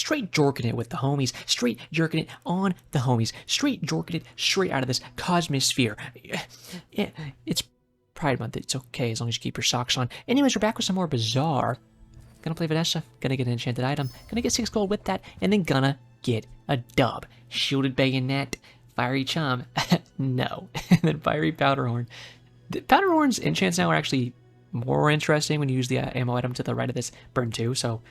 straight jorking it with the homies, straight jerking it on the homies, straight jorking it straight out of this cosmosphere. It's Pride Month. It's okay as long as you keep your socks on. Anyways, we're back with some more Bazaar. Gonna play Vanessa, gonna get an enchanted item, gonna get 6 gold with that, and then gonna get a dub. Shielded Bayonet, Fiery Charm, no, and then Fiery Powderhorn. The Powderhorn's enchants now are actually more interesting when you use the ammo item to the right of this burn 2, so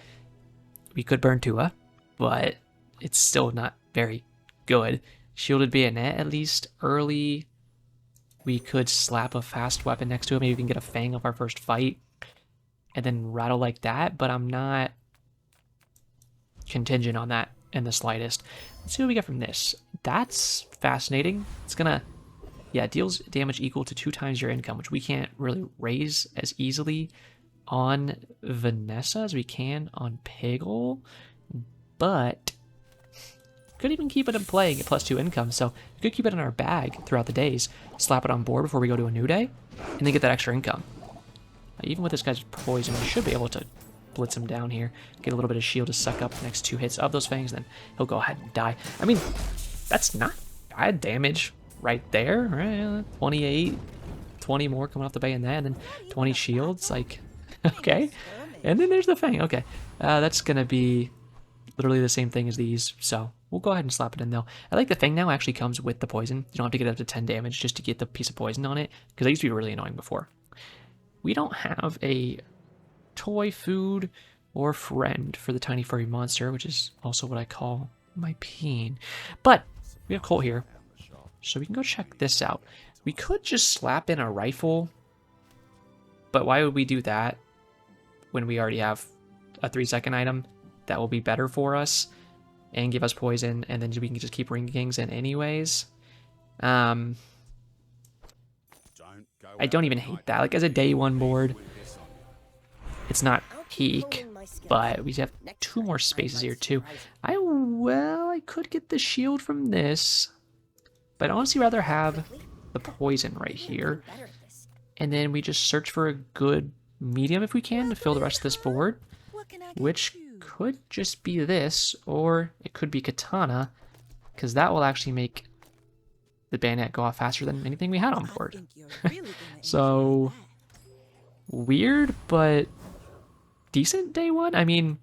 we could burn 2, but it's still not very good. Shielded Bayonet, at least early, we could slap a fast weapon next to it, maybe we can get a Fang of our first fight, and then rattle like that, but I'm not contingent on that in the slightest. Let's see what we get from this. That's fascinating. It's gonna, yeah, it deals damage equal to 2 times your income, which we can't really raise as easily on Vanessa as we can on Piggle, but could even keep it in play and get +2 income, so we could keep it in our bag throughout the days, slap it on board before we go to a new day, and then get that extra income. Even with this guy's poison, we should be able to blitz him down here, get a little bit of shield to suck up the next 2 hits of those fangs, then he'll go ahead and die. I mean, that's not bad damage right there, right? 28, 20 more coming off the bayonet, and then 20 shields, like, okay. And then there's the fang, okay. That's gonna be literally the same thing as these, so we'll go ahead and slap it in though. I like the fang now actually comes with the poison. You don't have to get up to 10 damage just to get the piece of poison on it, because that used to be really annoying before. We don't have a toy, food, or friend for the tiny furry monster, which is also what I call my peen. But we have Colt here, so we can go check this out. We could just slap in a rifle, but why would we do that when we already have a 3-second item that will be better for us and give us poison, and then we can just keep ring kings in anyways? I don't even hate that. Like, as a day 1 board, it's not peak, but we have 2 more spaces here too. I could get the shield from this, but I'd honestly rather have the poison right here, and then we just search for a good medium if we can to fill the rest of this board, which could just be this, or it could be Katana, because that will actually make the bayonet go off faster than anything we had on board. So weird, but decent day 1. I mean,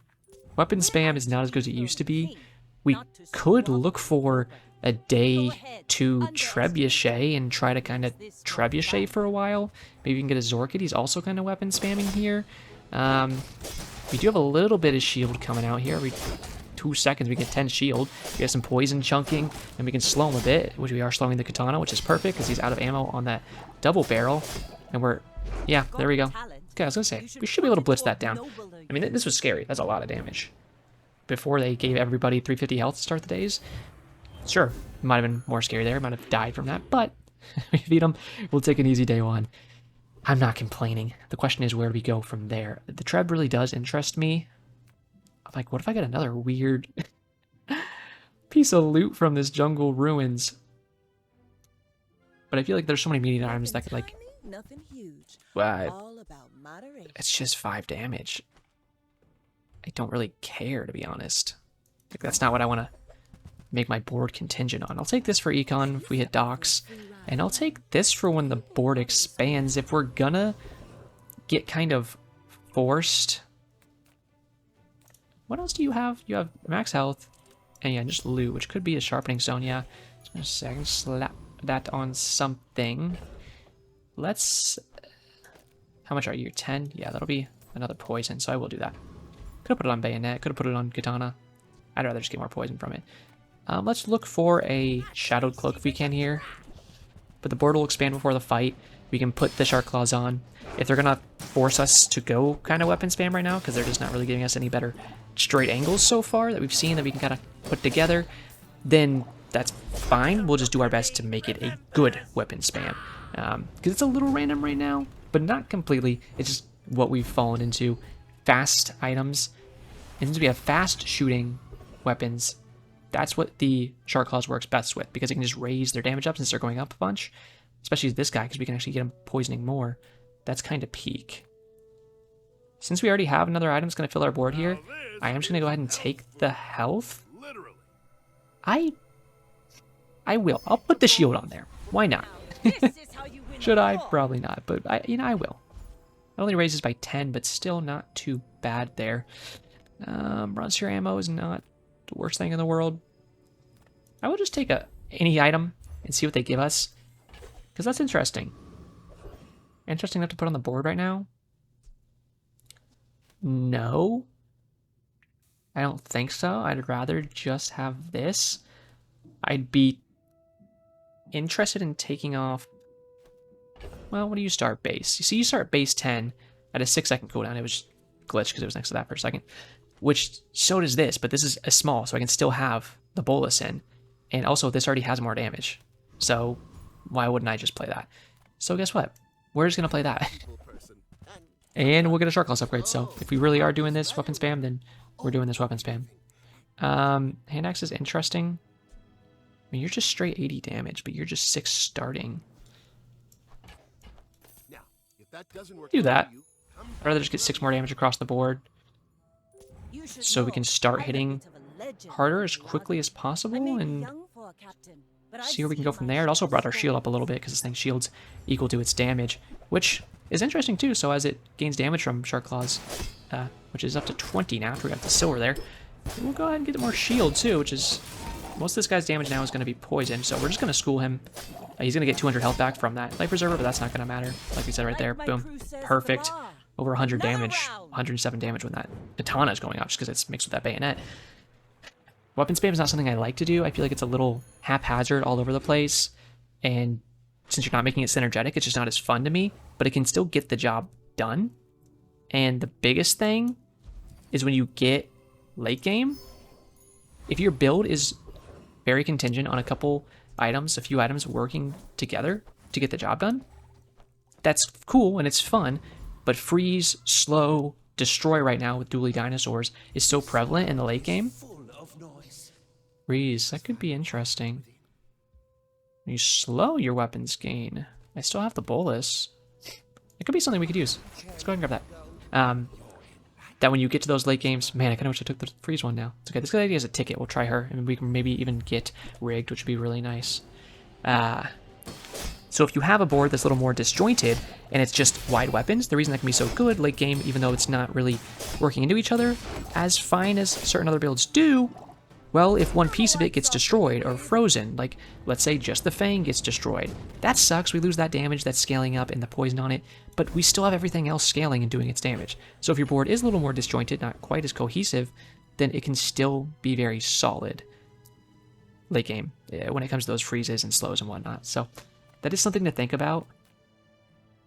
weapon spam is not as good as it used to be. We could look for a day 2 trebuchet and try to kind of trebuchet for a while. Maybe we can get a Zorkid. He's also kind of weapon spamming here. We do have a little bit of shield coming out here. 2 seconds, we get 10 shield. We have some poison chunking, and we can slow him a bit, which we are slowing the Katana, which is perfect because he's out of ammo on that double barrel. And we're, yeah, there we go. Okay, I was gonna say, we should be able to blitz that down. I mean, this was scary. That's a lot of damage. Before they gave everybody 350 health to start the days, sure, it might have been more scary there. Might have died from that, but we beat them. We'll take an easy day 1. I'm not complaining. The question is, where do we go from there? The Treb really does interest me. I'm like, what if I get another weird piece of loot from this jungle ruins? But I feel like there's so many medium items that could, like, it's just 5 damage. I don't really care, to be honest. Like, that's not what I want to make my board contingent on. I'll take this for econ if we hit docks, and I'll take this for when the board expands if we're gonna get kind of forced. What else do you have? You have max health, and yeah, just loot, which could be a sharpening stone. Yeah, just gonna say I can slap that on something. Let's. How much are you? 10? Yeah, that'll be another poison, so I will do that. Could have put it on bayonet. Could have put it on katana. I'd rather just get more poison from it. Let's look for a shadowed cloak if we can here. But the board will expand before the fight. We can put the shark claws on. If they're gonna force us to go kind of weapon spam right now, because they're just not really giving us any better straight angles so far that we've seen that we can kind of put together, then that's fine. We'll just do our best to make it a good weapon spam. Because it's a little random right now, but not completely. It's just what we've fallen into. Fast items. And since we have fast shooting weapons, that's what the Shark Claws works best with, because it can just raise their damage up since they're going up a bunch. Especially this guy, because we can actually get him poisoning more. That's kind of peak. Since we already have another item that's going to fill our board here, I am just going to go ahead and take the health. I will. I'll put the shield on there. Why not? Should I? Probably not, but I will. It only raises by 10, but still not too bad there. Monster ammo is not the worst thing in the world. I will just take any item and see what they give us, because that's interesting. Interesting enough to put on the board right now? No. I don't think so. I'd rather just have this. I'd be interested in taking off... Well, what do you start base? You see, you start base 10 at a 6-second cooldown. It was glitched because it was next to that for a second. Which, so does this, but this is a small, so I can still have the bolus in. And also, this already has more damage. So, why wouldn't I just play that? So, guess what? We're just going to play that. And we'll get a short class upgrade, so if we really are doing this weapon spam, then we're doing this weapon spam. Hand axe is interesting. I mean, you're just straight 80 damage, but you're just 6 starting. Do that. I'd rather just get 6 more damage across the board, so we can start hitting harder as quickly as possible and see where we can go from there. It also brought our shield up a little bit because this thing shields equal to its damage, which is interesting too. So as it gains damage from Shark Claws, which is up to 20 now after we got the silver there, we'll go ahead and get more shield too, which is... Most of this guy's damage now is going to be poison, so we're just going to school him. He's going to get 200 health back from that Life Preserver, but that's not going to matter. Like we said right there, boom, perfect. Over 100 damage, 107 damage when that katana is going off, just because it's mixed with that bayonet. Weapon spam is not something I like to do. I feel like it's a little haphazard all over the place, and since you're not making it synergetic, it's just not as fun to me, but it can still get the job done. And the biggest thing is when you get late game, if your build is very contingent on a couple items, a few items working together to get the job done, that's cool and it's fun, but freeze, slow, destroy right now with dually dinosaurs is so prevalent in the late game. Freeze, that could be interesting. You slow your weapons gain. I still have the bolus. It could be something we could use. Let's go ahead and grab that. That when you get to those late games, man, I kind of wish I took the freeze one now. It's okay. This good idea is a ticket. We'll try her, and we can maybe even get rigged, which would be really nice. So if you have a board that's a little more disjointed, and it's just wide weapons, the reason that can be so good late game, even though it's not really working into each other, as fine as certain other builds do, well, if one piece of it gets destroyed or frozen, like, let's say just the Fang gets destroyed, that sucks. We lose that damage that's scaling up and the poison on it, but we still have everything else scaling and doing its damage. So if your board is a little more disjointed, not quite as cohesive, then it can still be very solid late game when it comes to those freezes and slows and whatnot. So that is something to think about.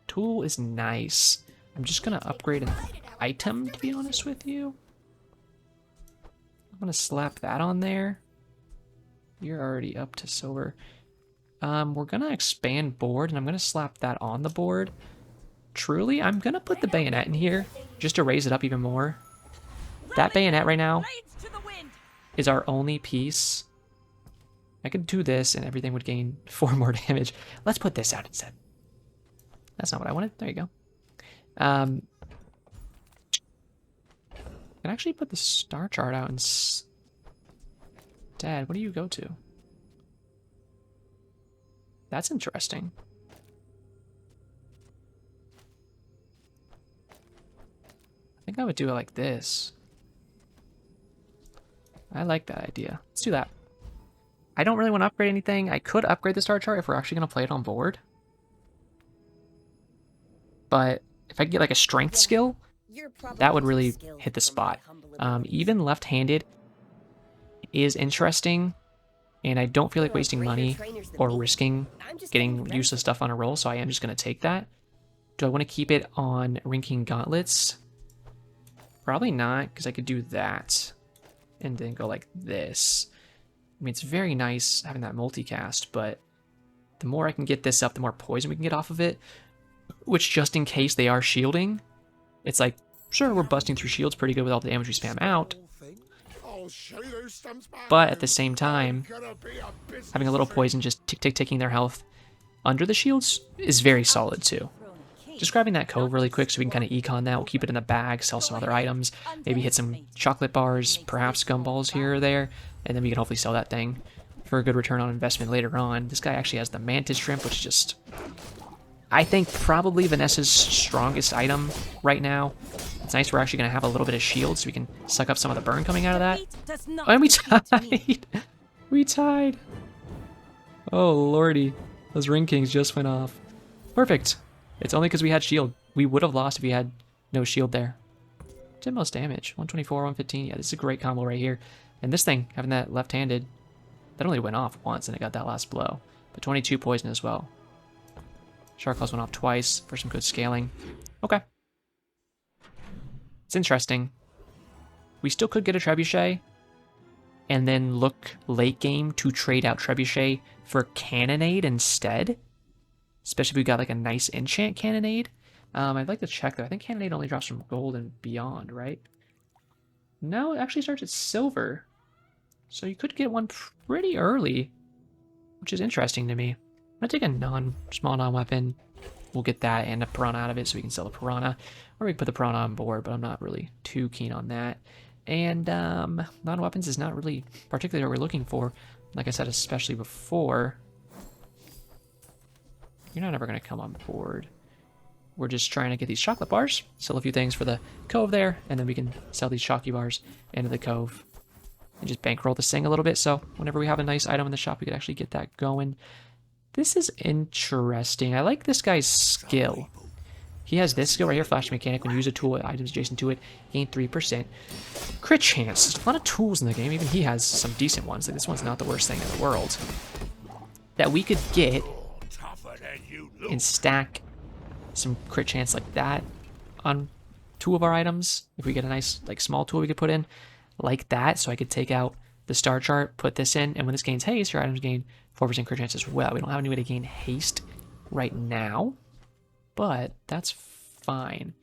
Tool is nice. I'm just going to upgrade an item, to be honest with you. I'm going to slap that on there. You're already up to silver. We're going to expand board, and I'm going to slap that on the board. Truly, I'm going to put the bayonet in here just to raise it up even more. That bayonet right now is our only piece. I could do this, and everything would gain 4 more damage. Let's put this out instead. That's not what I wanted. There you go. I can actually put the star chart out instead. What do you go to? That's interesting. I think I would do it like this. I like that idea. Let's do that. I don't really want to upgrade anything. I could upgrade the star chart if we're actually going to play it on board. But if I could get like a strength skill, that would really hit the spot. Even left-handed is interesting, and I don't feel like wasting money or risking getting useless stuff on a roll, so I am just going to take that. Do I want to keep it on Rinking Gauntlets? Probably not, because I could do that and then go like this. I mean, it's very nice having that multicast, but the more I can get this up, the more poison we can get off of it, which just in case they are shielding, it's like, sure, we're busting through shields pretty good with all the damage we spam out, but at the same time, having a little poison just ticking their health under the shields is very solid too. Just grabbing that cove really quick so we can kind of econ that. We'll keep it in the bag, sell some other items, maybe hit some chocolate bars, perhaps gumballs here or there, and then we can hopefully sell that thing for a good return on investment later on. This guy actually has the mantis shrimp, which is just, I think, probably Vanessa's strongest item right now. It's nice we're actually going to have a little bit of shield so we can suck up some of the burn coming out of that. Oh, and we tied! We tied! Oh, lordy. Those ring kings just went off. Perfect. It's only because we had shield. We would have lost if we had no shield there. Did most damage. 124, 115. Yeah, this is a great combo right here. And this thing, having that left-handed, that only went off once and it got that last blow. But 22 poison as well. Shark Claws went off twice for some good scaling. Okay. It's interesting. We still could get a Trebuchet and then look late game to trade out Trebuchet for Cannonade instead. Especially if we got like a nice enchant Cannonade. I'd like to check though. I think Cannonade only drops from gold and beyond, right? No, it actually starts at silver. So you could get one pretty early, which is interesting to me. I'm gonna take a small non-weapon. We'll get that and a piranha out of it so we can sell the piranha. Or we can put the piranha on board, but I'm not really too keen on that. And non-weapons is not really particularly what we're looking for. Like I said, especially before. You're not ever going to come on board. We're just trying to get these chocolate bars. Sell a few things for the cove there. And then we can sell these chalky bars into the cove. And just bankroll this thing a little bit. So whenever we have a nice item in the shop, we could actually get that going. This is interesting. I like this guy's skill. He has this skill right here, Flash Mechanic. When you use a tool with items adjacent to it, gain 3%. Crit chance. There's a lot of tools in the game. Even he has some decent ones. Like this one's not the worst thing in the world. That we could get and stack some crit chance like that on two of our items. If we get a nice like small tool we could put in like that. So I could take out the star chart, put this in, and when this gains haste, your items gain 4% crit chance as well. We don't have any way to gain haste right now, but that's fine.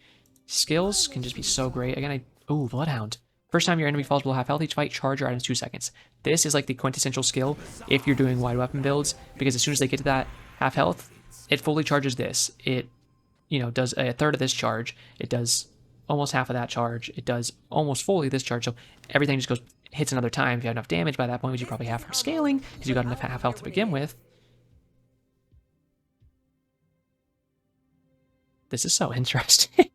Skills can just be so great. Again, ooh, Bloodhound. First time your enemy falls below half health each fight, charge your items 2 seconds. This is like the quintessential skill if you're doing wide weapon builds, because as soon as they get to that half health, it fully charges this. It, does a third of this charge. It does almost half of that charge. It does almost fully this charge. So everything just goes, hits another time. If you have enough damage by that point, which you probably have from scaling, because you got enough half health to begin with. This is so interesting.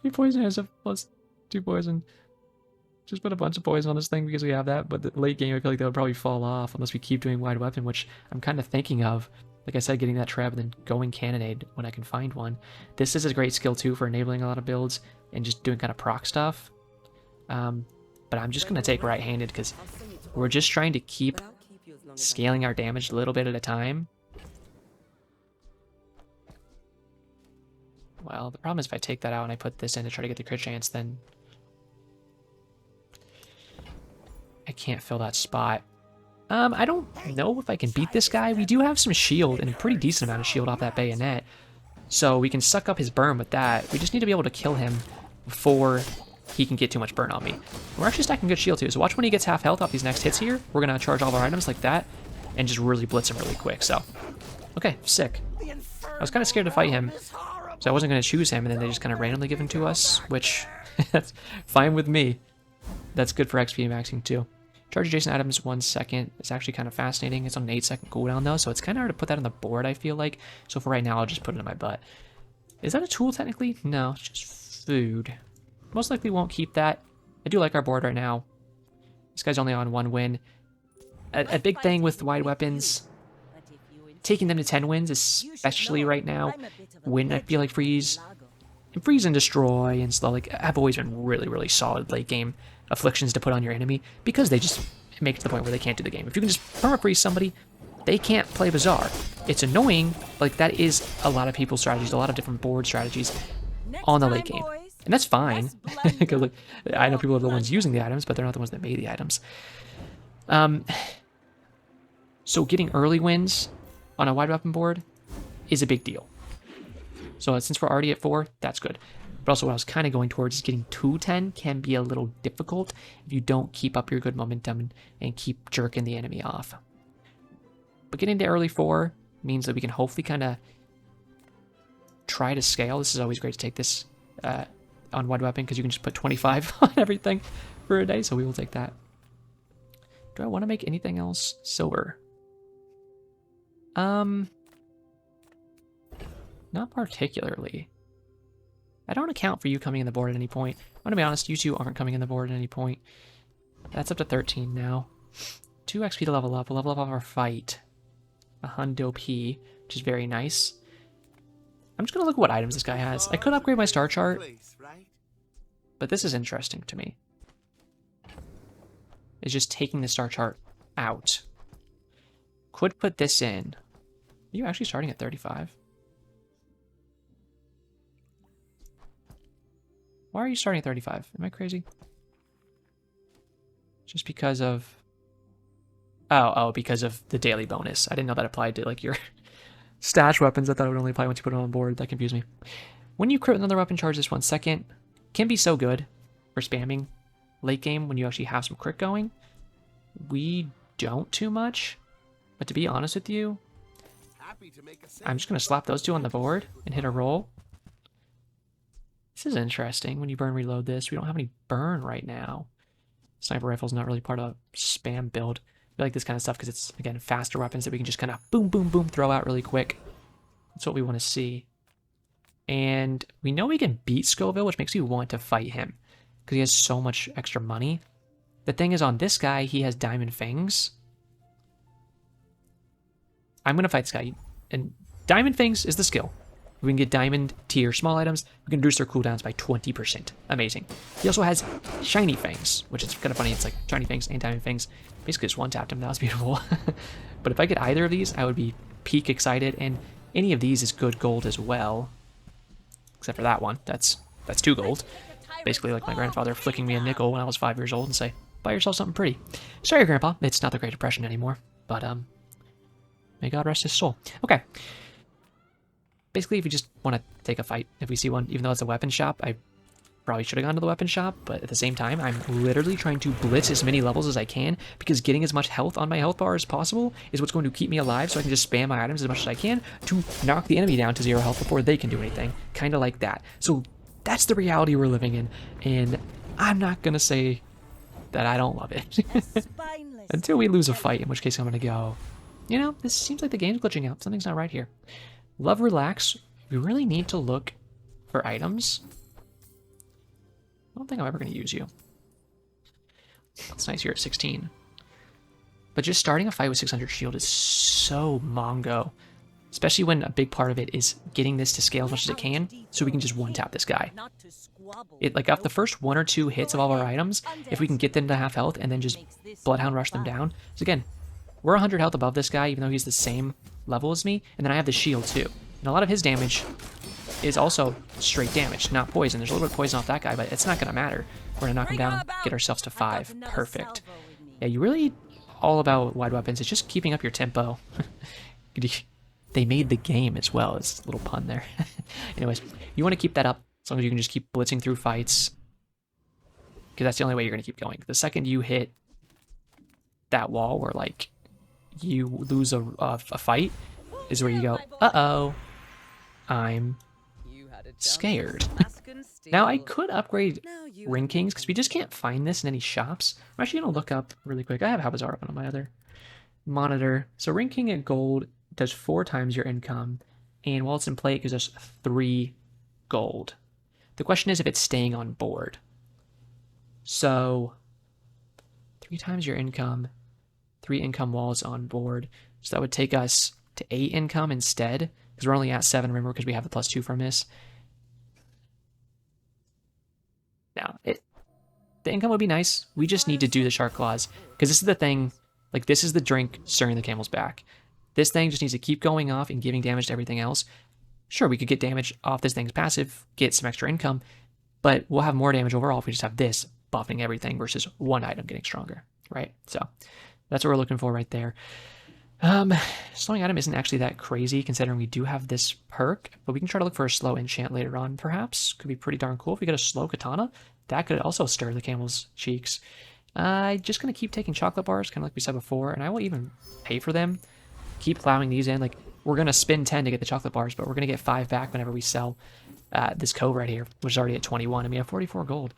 Your poison has a +2 poison. Just put a bunch of poison on this thing because we have that, but the late game I feel like that would probably fall off unless we keep doing wide weapon, which I'm kind of thinking of. Like I said, getting that trap and then going Cannonade when I can find one. This is a great skill too for enabling a lot of builds and just doing kind of proc stuff. But I'm just going to take right-handed because we're just trying to keep scaling our damage a little bit at a time. Well, the problem is if I take that out and I put this in to try to get the crit chance, then I can't fill that spot. I don't know if I can beat this guy. We do have some shield and a pretty decent amount of shield off that bayonet. So we can suck up his burn with that. We just need to be able to kill him before he can get too much burn on me. We're actually stacking good shield too. So watch when he gets half health off these next hits here. We're going to charge all of our items like that and just really blitz him really quick. So, okay, sick. I was kind of scared to fight him. So I wasn't going to choose him, and then they just kind of randomly give him to us, which that's fine with me. That's good for XP maxing too. Charge adjacent items 1 second. It's actually kind of fascinating. It's on an 8-second cooldown though, so it's kind of hard to put that on the board, I feel like. So for right now, I'll just put it in my butt. Is that a tool technically? No, it's just food. Most likely won't keep that. I do like our board right now. This guy's only on 1 win. A big thing with wide weapons, taking them to 10 wins, especially right now, when I feel like freeze and destroy and slow, like, have always been really, really solid late game afflictions to put on your enemy because they just make it to the point where they can't do the game. If you can just perma-freeze somebody, they can't play Bazaar. It's annoying, like that is a lot of people's strategies, a lot of different board strategies on the late game. And that's fine, because like, I know people are the ones using the items, but they're not the ones that made the items. So getting early wins on a wide weapon board is a big deal. So since we're already at 4, that's good. But also what I was kind of going towards is getting to 10 can be a little difficult if you don't keep up your good momentum and keep jerking the enemy off. But getting to early 4 means that we can hopefully kind of try to scale, this is always great to take this on one weapon because you can just put 25 on everything for a day, so we will take that. Do I want to make anything else silver? Not particularly. I don't account for you coming in the board at any point. I'm going to be honest, you two aren't coming in the board at any point. That's up to 13 now. 2 XP to level up. We'll level up our fight. A hundo P, which is very nice. I'm just going to look at what items this guy has. I could upgrade my star chart, but this is interesting to me. It's just taking the star chart out. Could put this in. Are you actually starting at 35? Why are you starting at 35? Am I crazy? Just because of... Oh, because of the daily bonus. I didn't know that applied to, like, your stash weapons. I thought it would only apply once you put it on board. That confused me. When you crit another weapon, charge this 1 second. Can be so good for spamming late game when you actually have some crit going. We don't too much. But to be honest with you, I'm just going to slap those two on the board and hit a roll. This is interesting. When you burn reload this, we don't have any burn right now. Sniper rifle's not really part of a spam build. I like this kind of stuff because it's, again, faster weapons that we can just kind of boom, boom, boom, throw out really quick. That's what we want to see. And we know we can beat Scoville, which makes me want to fight him because he has so much extra money. The thing is, on this guy, he has Diamond Fangs. I'm going to fight this guy. And Diamond Fangs is the skill. We can get Diamond tier small items. We can reduce their cooldowns by 20%. Amazing. He also has Shiny Fangs, which is kind of funny. It's like Shiny Fangs and Diamond Fangs. Basically just one-tapped him. That was beautiful. But if I get either of these, I would be peak excited. And any of these is good gold as well. Except for that one. That's 2 gold. Basically like my grandfather flicking me a nickel when I was 5 years old and say, buy yourself something pretty. Sorry, Grandpa. It's not the Great Depression anymore. But, may God rest his soul. Okay. Basically, if you just want to take a fight, if we see one, even though it's a weapon shop, I probably should have gone to the weapon shop, but at the same time, I'm literally trying to blitz as many levels as I can, because getting as much health on my health bar as possible is what's going to keep me alive, so I can just spam my items as much as I can to knock the enemy down to 0 health before they can do anything. Kind of like that. So that's the reality we're living in, and I'm not going to say that I don't love it. Until we lose a fight, in which case I'm going to go, you know, this seems like the game's glitching out. Something's not right here. Love Relax, we really need to look for items. I don't think I'm ever going to use you. It's nice you're at 16. But just starting a fight with 600 shield is so Mongo. Especially when a big part of it is getting this to scale as much as it can, so we can just one-tap this guy. Like, off the first 1 or 2 hits of all our items, if we can get them to half health and then just Bloodhound rush them down. So again, we're 100 health above this guy, even though he's the same level as me, and then I have the shield too. And a lot of his damage is also straight damage, not poison. There's a little bit of poison off that guy, but it's not going to matter. We're going to knock him down, get ourselves to 5. Perfect. Yeah, you really all about wide weapons. It's just keeping up your tempo. They made the game as well. It's a little pun there. Anyways, you want to keep that up as long as you can just keep blitzing through fights, because that's the only way you're going to keep going. The second you hit that wall where, like, you lose a fight is where you go, uh-oh, I'm scared. Now, I could upgrade Ring Kings, because we just can't find this in any shops. I'm actually going to look up really quick. I have Bazaar up on my other monitor. So Ring King at gold does 4 times your income, and while it's in play, it gives us 3 gold. The question is if it's staying on board. So 3 times your income, 3 income walls on board. So that would take us to 8 income instead, because we're only at 7, remember, because we have the +2 from this. Now, the income would be nice. We just need to do the Shark Claws, because this is the thing, like, this is the drink stirring the camel's back. This thing just needs to keep going off and giving damage to everything else. Sure, we could get damage off this thing's passive, get some extra income, but we'll have more damage overall if we just have this buffing everything versus one item getting stronger, right? So that's what we're looking for right there. Slowing item isn't actually that crazy considering we do have this perk, but we can try to look for a slow enchant later on, perhaps. Could be pretty darn cool if we get a slow katana. That could also stir the camel's cheeks. I'm just going to keep taking chocolate bars, kind of like we said before, and I will even pay for them. Keep plowing these in. Like, we're going to spend 10 to get the chocolate bars, but we're going to get 5 back whenever we sell this cove right here, which is already at 21, and we have 44 gold.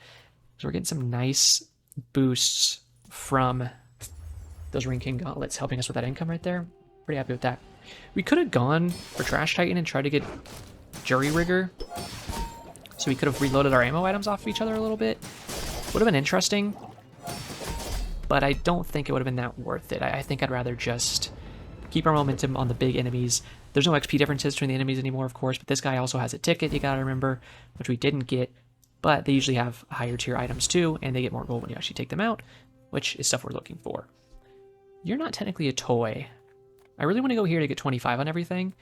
So we're getting some nice boosts from those Ring King gauntlets, helping us with that income right there. Pretty happy with that. We could have gone for Trash Titan and tried to get Jury Rigger, so we could have reloaded our ammo items off of each other a little bit. Would have been interesting, but I don't think it would have been that worth it. I think I'd rather just keep our momentum on the big enemies. There's no XP differences between the enemies anymore, of course, but this guy also has a ticket, you gotta remember, which we didn't get, but they usually have higher tier items too, and they get more gold when you actually take them out, which is stuff we're looking for. You're not technically a toy. I really want to go here to get 25 on everything.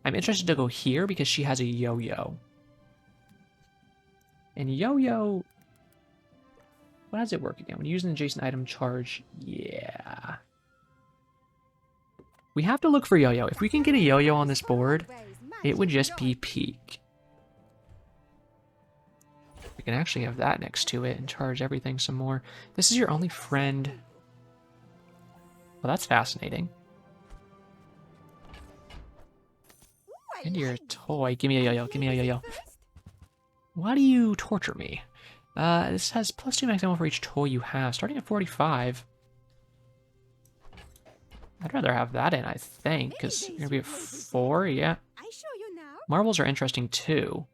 I'm interested to go here because she has a yo-yo. And yo-yo... How does it work again? When you use an adjacent item charge, yeah. We have to look for yo-yo. If we can get a yo-yo on this board, it would just be peak. We can actually have that next to it and charge everything some more. This is your only friend. Well, that's fascinating. And you're a toy. Give me a yo-yo. Give me a yo-yo. Why do you torture me? This has +2 max ammo for each toy you have, starting at 45. I'd rather have that in, I think, because you're going to be at 4, yeah. Marbles are interesting, too.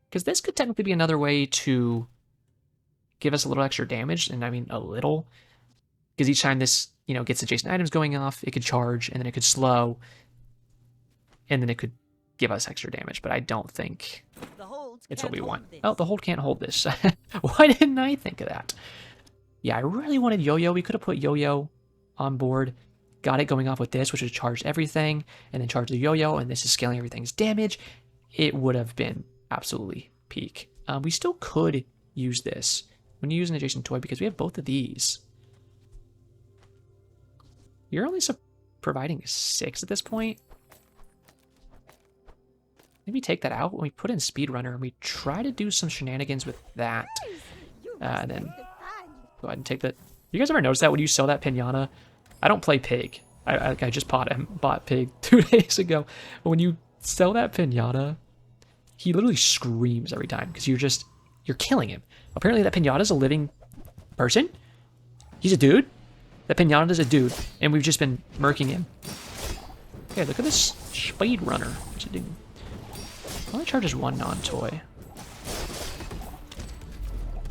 Because this could technically be another way to give us a little extra damage, and I mean a little. Because each time this, you know, gets adjacent items going off, it could charge, and then it could slow, and then it could give us extra damage, but I don't think it's what we want. Oh, the hold can't hold this. Why didn't I think of that? Yeah, I really wanted yo-yo. We could have put yo-yo on board, got it going off with this, which would charge everything, and then charge the yo-yo, and this is scaling everything's damage. It would have been absolutely peak. We still could use this when you use an adjacent toy because we have both of these. You're only providing 6 at this point. Maybe take that out when we put in Speedrunner and we try to do some shenanigans with that. And then go ahead and take that. You guys ever notice that when you sell that pinata? I don't play Pig. I just bought Pig 2 days ago. But when you sell that pinata, he literally screams every time because you're killing him. Apparently that pinata is a living person. He's a dude. That pinata is a dude. And we've just been murking him. Okay, look at this Speedrunner. What's it doing? Only charges 1 non-toy.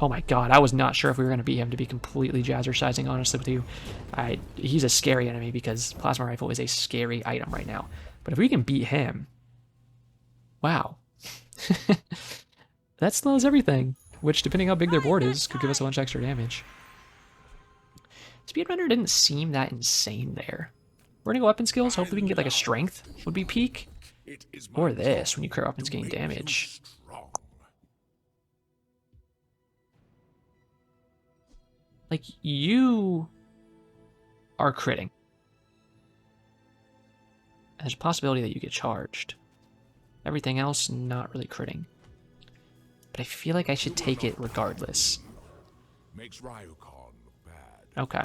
Oh my god, I was not sure if we were going to beat him, to be completely jazzercising, honestly, with you. He's a scary enemy because Plasma Rifle is a scary item right now. But if we can beat him... Wow. That slows everything, which, depending how big their board is, could give us a bunch of extra damage. Speedrunner didn't seem that insane there. We're going to go weapon skills, hopefully we can get like a strength, would be peak. Or this, when you crit weapons gain damage. Like, you are critting. And there's a possibility that you get charged. Everything else, not really critting. But I feel like I should take it regardless. Okay.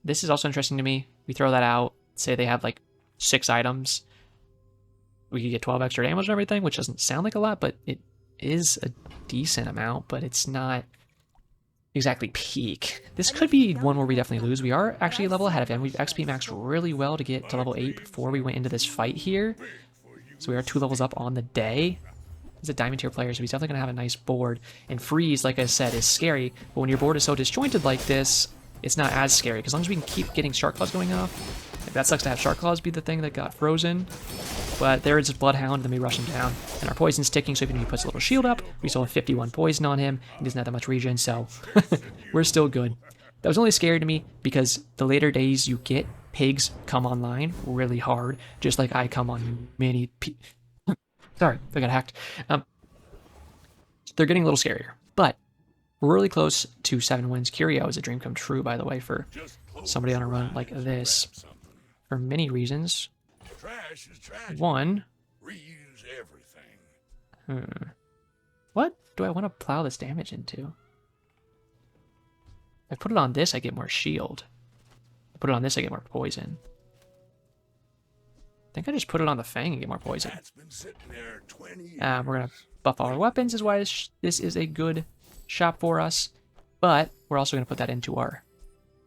This is also interesting to me. We throw that out. Say they have like 6 items. We could get 12 extra damage and everything, which doesn't sound like a lot, but it is a decent amount, but it's not exactly peak. This could be one where we definitely lose. We are actually a level ahead of him. We've XP maxed really well to get to level 8 before we went into this fight here. So we are 2 levels up on the day. He's a diamond tier player, so he's definitely going to have a nice board. And freeze, like I said, is scary, but when your board is so disjointed like this, it's not as scary, because as long as we can keep getting Shark Claws going off. That sucks to have Shark Claws be the thing that got frozen. But there is his Bloodhound, then we rush him down. And our poison's ticking, so even if he puts a little shield up, we still have 51 poison on him. He doesn't have that much regen, so we're still good. That was only scary to me because the later days you get, pigs come online really hard, just like I come on many Sorry, I got hacked. They're getting a little scarier, but we're really close to 7 wins. Curio is a dream come true, by the way, for somebody on a run like this. For many reasons. One. Reuse everything. What do I want to plow this damage into? If I put it on this, I get more shield. If I put it on this, I get more poison. think I just put it on the Fang and get more poison. That's been sitting there 20 years. We're going to buff all our weapons is why this is a good shop for us. But we're also going to put that into our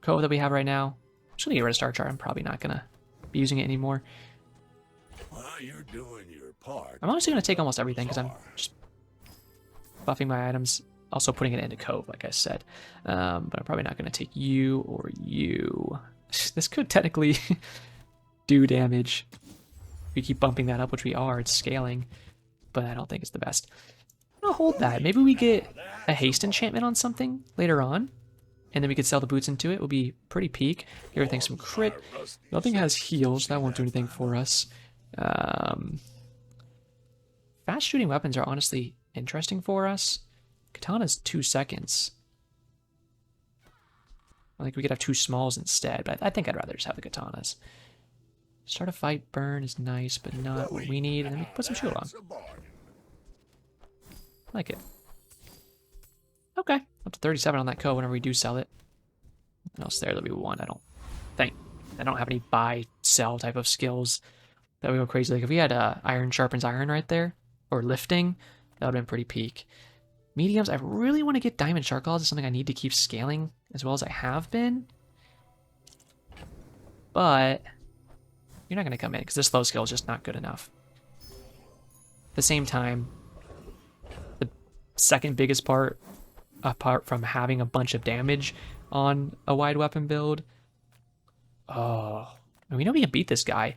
cove that we have right now. I'm just going to get rid of Star Chart. I'm probably not going to be using it anymore. Well, you're doing your part. I'm honestly going to take almost everything because I'm just buffing my items. Also putting it into cove, like I said. But I'm probably not going to take you or you. This could technically do damage. We keep bumping that up, which we are. It's scaling. But I don't think it's the best. I'm going to hold that. Maybe we get a haste enchantment on something later on. And then we could sell the boots into it. It would be pretty peak. Give everything some crit. Nothing has heals. That won't do anything for us. Fast shooting weapons are honestly interesting for us. Katana's 2 seconds. I think we could have 2 smalls instead, but I think I'd rather just have the katanas. Start a fight burn is nice, but not what we need. And then we can put some shield on. I like it. Okay, up to 37 on that code whenever we do sell it. What else there that we want? I don't think. I don't have any buy, sell type of skills that we go crazy. Like if we had iron sharpens iron right there, or lifting, that would have been pretty peak. Mediums, I really want to get diamond shark claws. It's something I need to keep scaling as well as I have been. But you're not going to come in because this low skill is just not good enough. At the same time, the second biggest part, apart from having a bunch of damage on a wide weapon build, and we know we can beat this guy.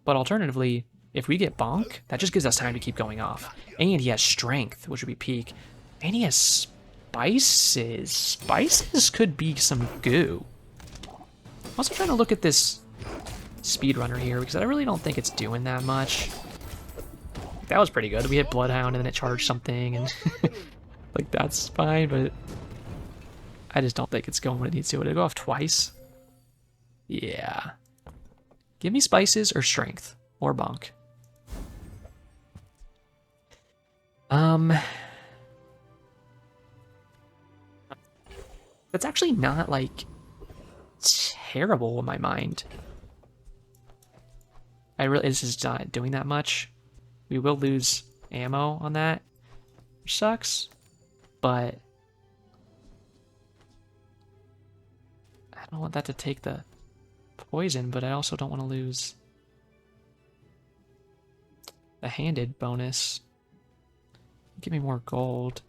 But alternatively, if we get bonk, that just gives us time to keep going off. And he has strength, which would be peak. And he has spices. Spices could be some goo. I'm also trying to look at this speedrunner here because I really don't think it's doing that much. That was pretty good. We hit Bloodhound and then it charged something and like that's fine, but I just don't think it's going when it needs to. Would it go off twice? Yeah. Give me spices or strength or bonk. That's actually not like terrible in my mind. This is not doing that much. We will lose ammo on that, which sucks, but I don't want that to take the poison, but I also don't want to lose the handed bonus. Give me more gold.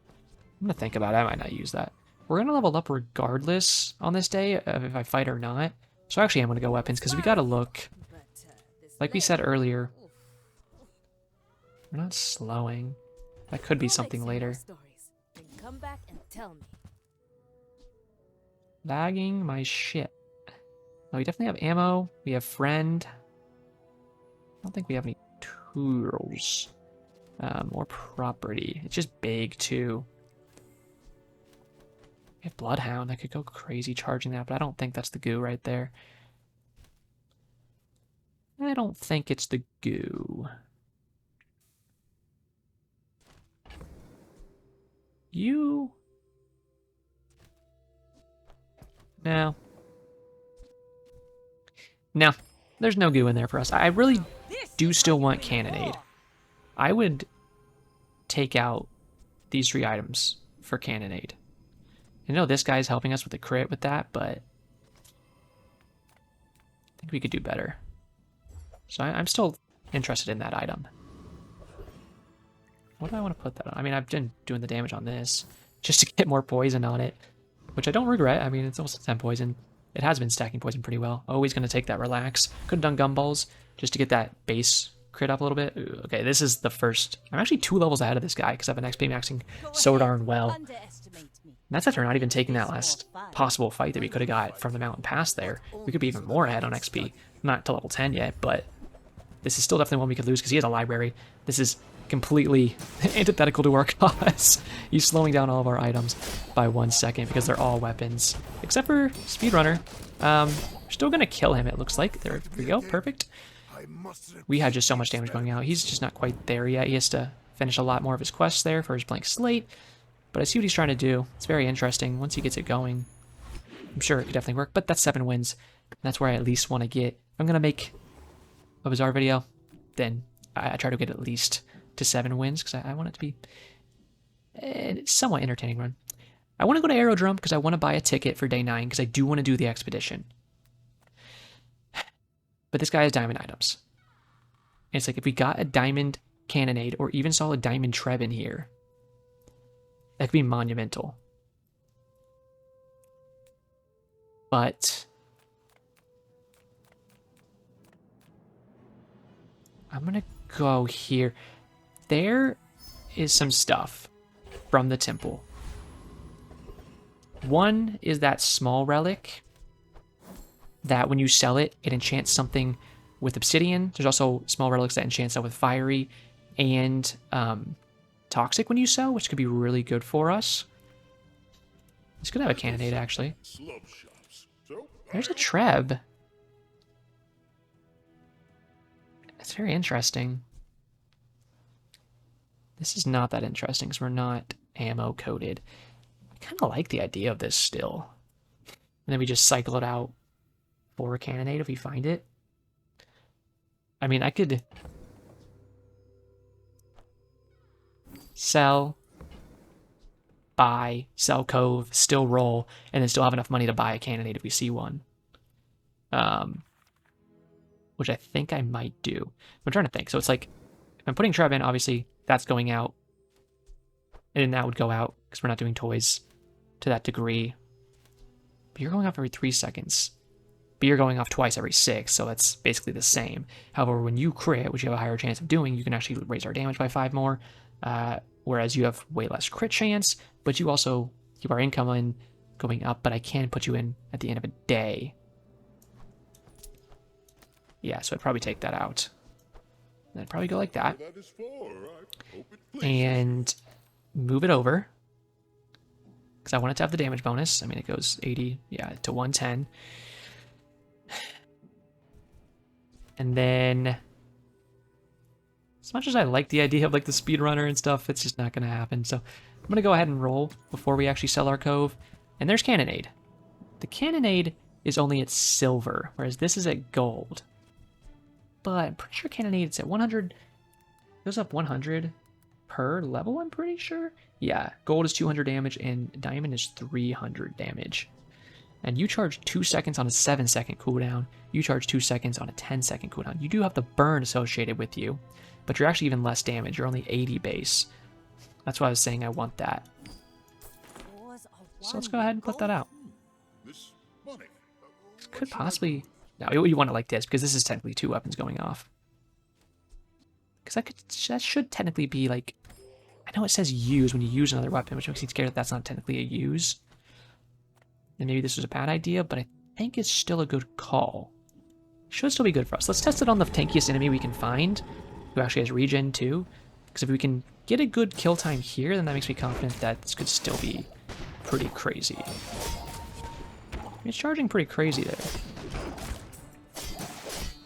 I'm gonna think about it. I might not use that. We're gonna level up regardless on this day if I fight or not. So actually I'm gonna go weapons because we gotta look. Like we said earlier, we're not slowing. That could be something later. Lagging my shit. Oh, we definitely have ammo. We have friend. I don't think we have any tools. Or property. It's just big too. We have Bloodhound. I could go crazy charging that, but I don't think that's the goo right there. I don't think it's the goo. You? No. No. There's no goo in there for us. I really do still want Cannonade. I would take out these 3 items for Cannonade. I know this guy's helping us with the crit with that, but I think we could do better. So I'm still interested in that item. What do I want to put that on? I mean, I've been doing the damage on this just to get more poison on it, which I don't regret. I mean, it's almost 10 poison. It has been stacking poison pretty well. Always going to take that relax. Could have done gumballs just to get that base crit up a little bit. Ooh, okay, this is the first. I'm actually 2 levels ahead of this guy because I've been XP maxing so darn well. And that's after not even taking that last possible fight that we could have got from the mountain pass there. We could be even more ahead on XP. Not to level 10 yet, but this is still definitely one we could lose because he has a library. This is completely antithetical to our cause. He's slowing down all of our items by 1 second because they're all weapons. Except for Speedrunner. We're still going to kill him, it looks like. There we go, perfect. We had just so much damage going out. He's just not quite there yet. He has to finish a lot more of his quests there for his blank slate. But I see what he's trying to do. It's very interesting. Once he gets it going, I'm sure it could definitely work. But that's 7 wins. And that's where I at least want to get. I'm going to make a Bazaar video, then I try to get at least to 7 wins because I want it to be a somewhat entertaining run. I want to go to Aerodrome because I want to buy a ticket for day 9 because I do want to do the expedition. But this guy has diamond items. And it's like if we got a diamond cannonade or even saw a diamond treb in here, that could be monumental. But I'm going to go here. There is some stuff from the temple. One is that small relic that when you sell it, it enchants something with obsidian. There's also small relics that enchant stuff with fiery and toxic when you sell, which could be really good for us. This could have a cannonade, actually. There's a treb. It's very interesting. This is not that interesting because we're not ammo coated. I kind of like the idea of this still. And then we just cycle it out for a cannonade if we find it. I mean, I could sell, buy, sell cove, still roll, and then still have enough money to buy a cannonade if we see one. Which I think I might do. I'm trying to think. So it's like, if I'm putting Treb in, obviously that's going out. And then that would go out because we're not doing toys to that degree. But you're going off every 3 seconds. But you're going off twice every 6, so that's basically the same. However, when you crit, which you have a higher chance of doing, you can actually raise our damage by 5 more. Whereas you have way less crit chance, but you also keep our income going up, but I can put you in at the end of a day. Yeah, so I'd probably take that out. And I'd probably go like that. And move it over. Because I want it to have the damage bonus. I mean, it goes 80, yeah, to 110. And then, as much as I like the idea of like the speedrunner and stuff, it's just not going to happen. So I'm going to go ahead and roll before we actually sell our cove. And there's cannonade. The cannonade is only at silver, whereas this is at gold. But I'm pretty sure cannonade is at 100. It goes up 100 per level, I'm pretty sure. Yeah, gold is 200 damage and diamond is 300 damage. And you charge 2 seconds on a 7-second cooldown. You charge 2 seconds on a 10-second cooldown. You do have the burn associated with you, but you're actually even less damage. You're only 80 base. That's why I was saying I want that. So let's go ahead and put that out. This could possibly... No, you want it like this, because this is technically 2 weapons going off. Because that should technically be like... I know it says use when you use another weapon, which makes me scared that that's not technically a use. And maybe this was a bad idea, but I think it's still a good call. Should still be good for us. Let's test it on the tankiest enemy we can find, who actually has regen too. Because if we can get a good kill time here, then that makes me confident that this could still be pretty crazy. It's charging pretty crazy there.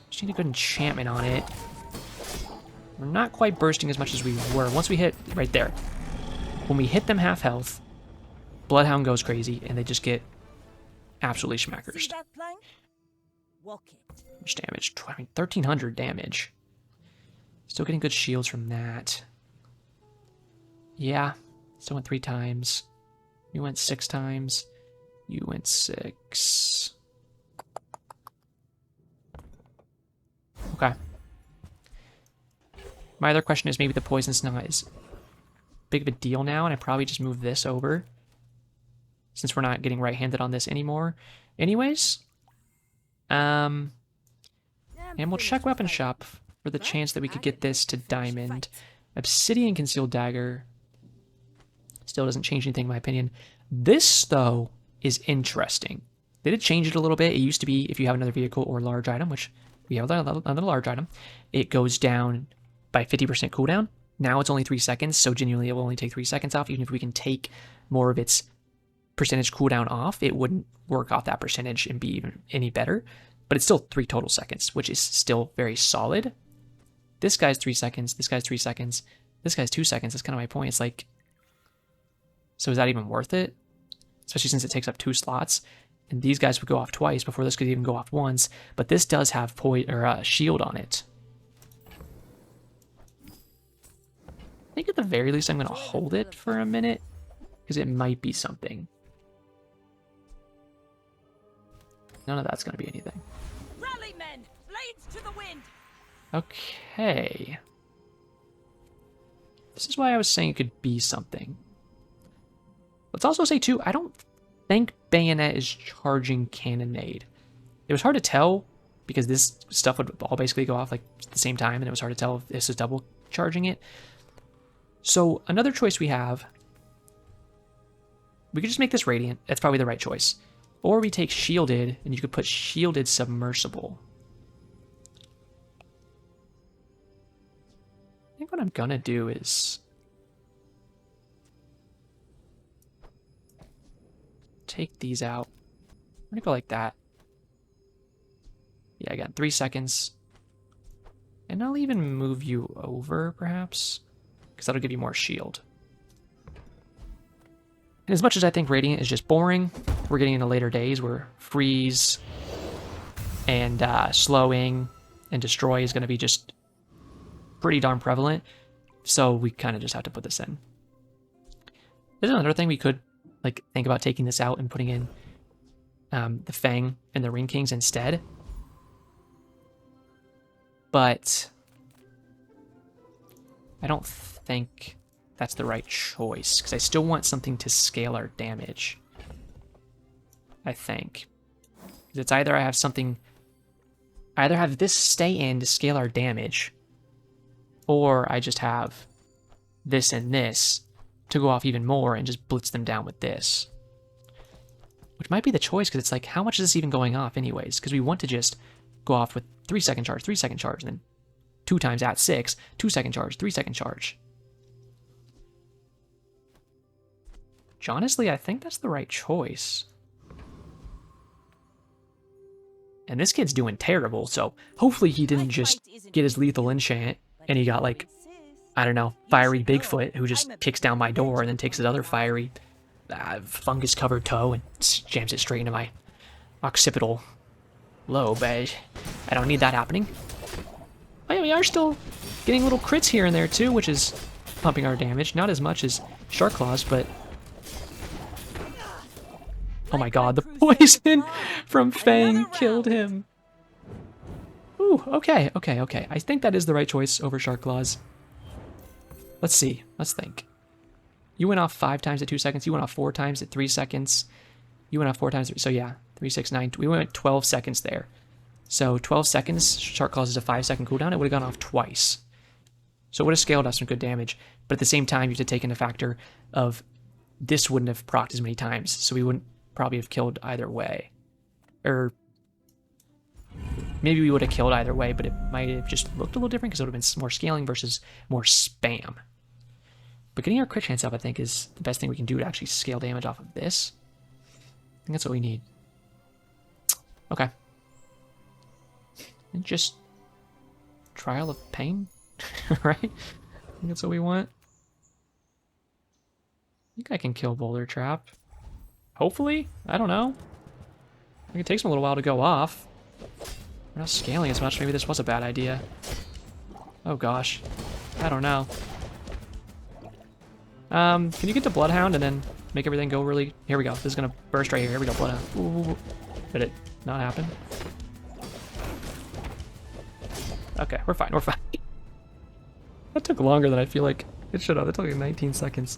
Just need a good enchantment on it. We're not quite bursting as much as we were. Once we hit right there, when we hit them half health, Bloodhound goes crazy and they just get absolutely schmackered. How much damage? 1300 damage. Still getting good shields from that. Yeah, still went 3 times. You went 6 times. You went 6. Okay. My other question is maybe the poison's not as big of a deal now, and I probably just move this over since we're not getting right-handed on this anymore. Anyways, and we'll check weapon shop for the chance that we could get this to diamond. Obsidian concealed dagger still doesn't change anything in my opinion. This though is interesting. They did change it a little bit. It used to be if you have another vehicle or large item, which we have another large item, it goes down by 50% cooldown. Now it's only 3 seconds, so genuinely it will only take 3 seconds off. Even if we can take more of its percentage cooldown off, it wouldn't work off that percentage and be even any better. But it's still 3 total seconds, which is still very solid. This guy's 3 seconds, this guy's 3 seconds, this guy's 2 seconds. That's kind of my point. It's like, so is that even worth it? Especially since it takes up 2 slots. And these guys would go off twice before this could even go off once. But this does have shield on it. I think at the very least I'm going to hold it for a minute, because it might be something. None of that's going to be anything. Rally, men! Blades to the wind! Okay. This is why I was saying it could be something. Let's also say, too, I don't think Bayonet is charging Cannonade. It was hard to tell, because this stuff would all basically go off like at the same time, and it was hard to tell if this is double charging it. So another choice we have, we could just make this Radiant. That's probably the right choice. Or we take Shielded, and you could put Shielded Submersible. I think what I'm gonna do is take these out. I'm gonna go like that. Yeah, I got 3 seconds. And I'll even move you over, perhaps, because that'll give you more shield. And as much as I think Radiant is just boring, we're getting into later days where freeze and slowing and destroy is going to be just pretty darn prevalent. So we kind of just have to put this in. There's another thing we could like think about taking this out and putting in the Fang and the Ring Kings instead. But I don't think that's the right choice, because I still want something to scale our damage. I think. It's either I have something... I either have this stay in to scale our damage, or I just have this and this to go off even more and just blitz them down with this. Which might be the choice, because it's like, how much is this even going off anyways? Because we want to just go off with 3 second charge, 3 second charge, and then 2 times at 6, 2 second charge, 3 second charge. Which honestly, I think that's the right choice. And this kid's doing terrible, so hopefully he didn't just get his lethal enchant and he got like, I don't know, fiery Bigfoot who just kicks down my door and then takes his other fiery fungus covered toe and jams it straight into my occipital lobe. I don't need that happening. But yeah, we are still getting little crits here and there too, which is pumping our damage. Not as much as Shark Claws, but... Oh my god, the poison from Fang killed him. Ooh, okay. I think that is the right choice over Shark Claws. Let's see. Let's think. You went off 5 times at 2 seconds. You went off 4 times at 3 seconds. You went off 4 times. So yeah, 3, 6, 9. We went 12 seconds there. So 12 seconds, Shark Claws is a 5-second cooldown. It would have gone off twice. So it would have scaled us some good damage. But at the same time, you have to take into factor of this wouldn't have procced as many times. So we wouldn't probably have killed either way. Or maybe we would have killed either way, but it might have just looked a little different because it would have been more scaling versus more spam. But getting our crit chance up, I think, is the best thing we can do to actually scale damage off of this. I think that's what we need. Okay. And just Trial of Pain, right? I think that's what we want. I think I can kill Boulder Trap. Hopefully? I don't know. I think it takes them a little while to go off. We're not scaling as much. Maybe this was a bad idea. Oh gosh. I don't know. Can you get to Bloodhound and then make everything go really... Here we go. This is going to burst right here. Here we go, Bloodhound. Ooh. Did it not happen? Okay, we're fine. We're fine. That took longer than I feel like it should have. That took like 19 seconds.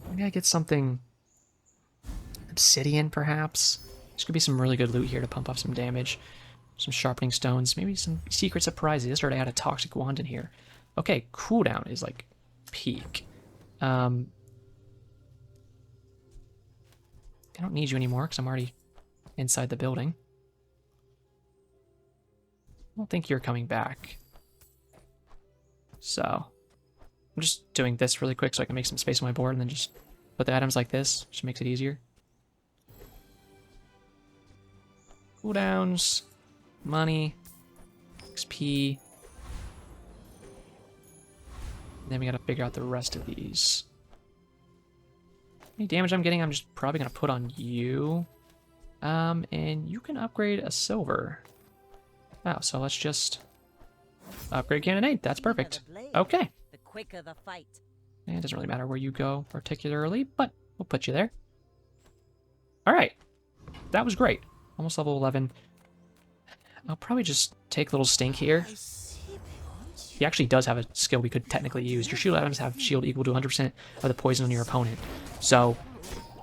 Maybe I get something... Obsidian, perhaps? There's gonna be some really good loot here to pump up some damage. Some sharpening stones. Maybe some secret surprises. Yesterday I had a toxic wand in here. Okay, cooldown is like peak. I don't need you anymore because I'm already inside the building. I don't think you're coming back. So, I'm just doing this really quick so I can make some space on my board and then just put the items like this. Just makes it easier. Cooldowns, money, XP. And then we gotta figure out the rest of these. Any damage I'm getting, I'm just probably gonna put on you. And you can upgrade a silver. Oh, so let's just upgrade cannonade. That's perfect. Okay. The quicker the fight. And it doesn't really matter where you go particularly, but we'll put you there. All right. That was great. Almost level 11. I'll probably just take a little stink here. He actually does have a skill we could technically use. Your shield items have shield equal to 100% of the poison on your opponent. So